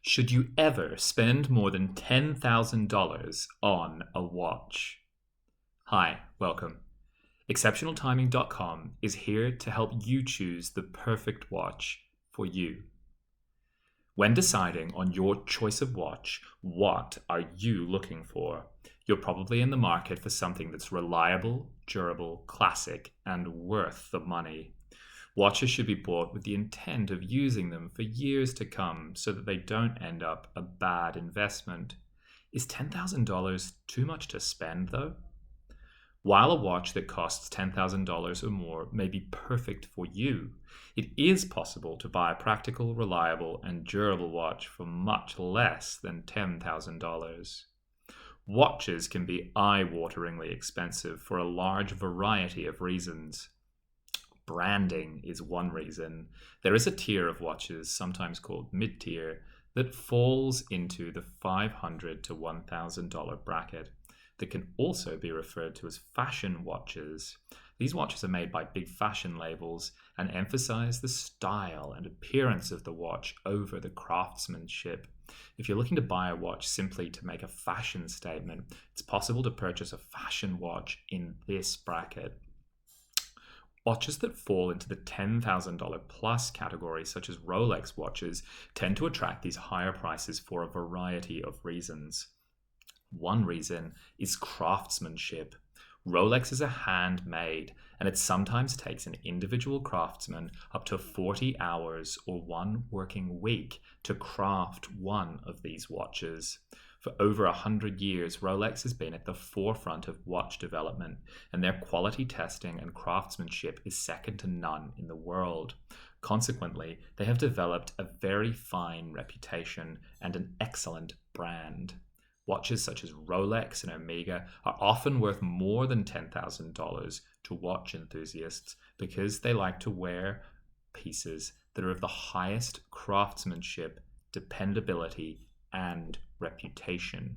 Should you ever spend more than $10,000 on a watch? Hi, welcome. ExceptionalTiming.com is here to help you choose the perfect watch for you. When deciding on your choice of watch, what are you looking for? You're probably in the market for something that's reliable, durable, classic, and worth the money. Watches should be bought with the intent of using them for years to come so that they don't end up a bad investment. Is $10,000 too much to spend, though? While a watch that costs $10,000 or more may be perfect for you, it is possible to buy a practical, reliable, and durable watch for much less than $10,000. Watches can be eye-wateringly expensive for a large variety of reasons. Branding is one reason. There is a tier of watches, sometimes called mid-tier, that falls into the $500 to $1,000 bracket that can also be referred to as fashion watches. These watches are made by big fashion labels and emphasize the style and appearance of the watch over the craftsmanship. If you're looking to buy a watch simply to make a fashion statement, it's possible to purchase a fashion watch in this bracket. Watches that fall into the $10,000 plus category, such as Rolex watches, tend to attract these higher prices for a variety of reasons. One reason is craftsmanship. Rolex is a handmade, and it sometimes takes an individual craftsman up to 40 hours or one working week to craft one of these watches. For over 100 years, Rolex has been at the forefront of watch development, and their quality testing and craftsmanship is second to none in the world. Consequently, they have developed a very fine reputation and an excellent brand. Watches such as Rolex and Omega are often worth more than $10,000 to watch enthusiasts because they like to wear pieces that are of the highest craftsmanship, dependability, and reputation.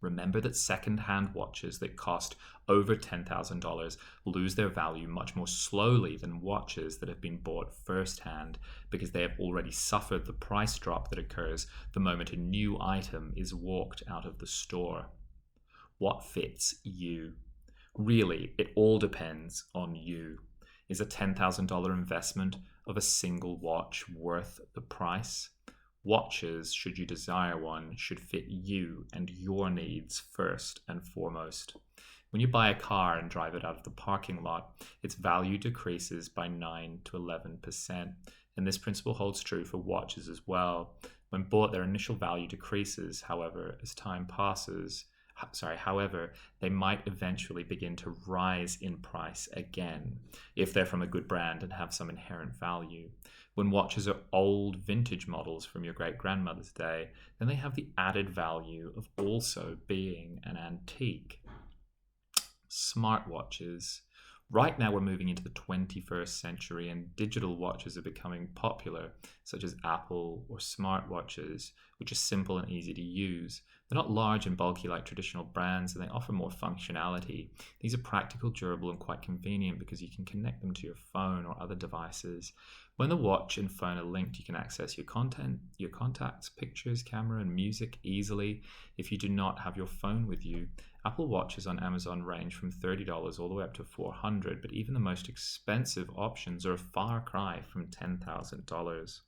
Remember that second-hand watches that cost over $10,000 lose their value much more slowly than watches that have been bought first-hand because they have already suffered the price drop that occurs the moment a new item is walked out of the store. What fits you? Really, it all depends on you. Is a $10,000 investment of a single watch worth the price? Watches, should you desire one, should fit you and your needs first and foremost. When you buy a car and drive it out of the parking lot, its value decreases by 9 to 11%, and this principle holds true for watches as well. When bought, their initial value decreases, however, as time passes. However, they might eventually begin to rise in price again if they're from a good brand and have some inherent value. When watches are old vintage models from your great-grandmother's day, then they have the added value of also being an antique. Smartwatches. Right now we're moving into the 21st century and digital watches are becoming popular, such as Apple or smartwatches, which are simple and easy to use. They're not large and bulky like traditional brands, and they offer more functionality. These are practical, durable, and quite convenient because you can connect them to your phone or other devices. When the watch and phone are linked, you can access your content, your contacts, pictures, camera, and music easily. If you do not have your phone with you, Apple Watches on Amazon range from $30 all the way up to $400, but even the most expensive options are a far cry from $10,000.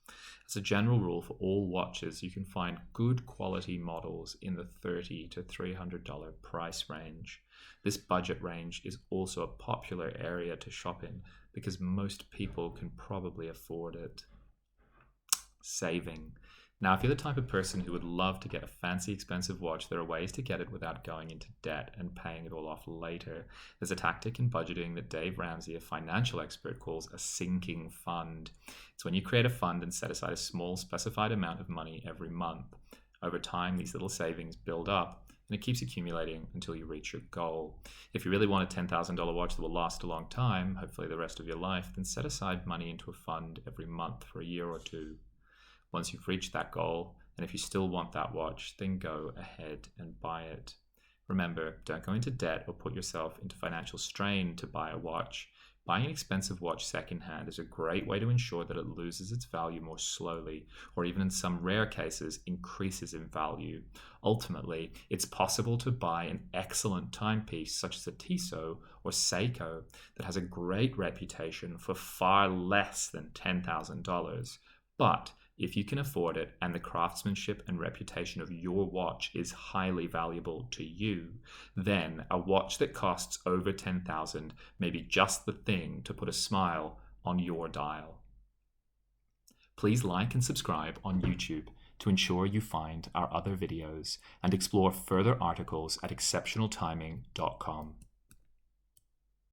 As a general rule for all watches, you can find good quality models in the $30 to $300 price range. This budget range is also a popular area to shop in because most people can probably afford it. Saving. Now, if you're the type of person who would love to get a fancy, expensive watch, there are ways to get it without going into debt and paying it all off later. There's a tactic in budgeting that Dave Ramsey, a financial expert, calls a sinking fund. It's when you create a fund and set aside a small, specified amount of money every month. Over time, these little savings build up, and it keeps accumulating until you reach your goal. If you really want a $10,000 watch that will last a long time, hopefully the rest of your life, then set aside money into a fund every month for a year or two. Once you've reached that goal, and if you still want that watch, then go ahead and buy it. Remember, don't go into debt or put yourself into financial strain to buy a watch. Buying an expensive watch secondhand is a great way to ensure that it loses its value more slowly, or even in some rare cases, increases in value. Ultimately, it's possible to buy an excellent timepiece such as a Tissot or Seiko that has a great reputation for far less than $10,000. But if you can afford it and the craftsmanship and reputation of your watch is highly valuable to you, then a watch that costs over $10,000 may be just the thing to put a smile on your dial. Please like and subscribe on YouTube to ensure you find our other videos and explore further articles at exceptionaltiming.com.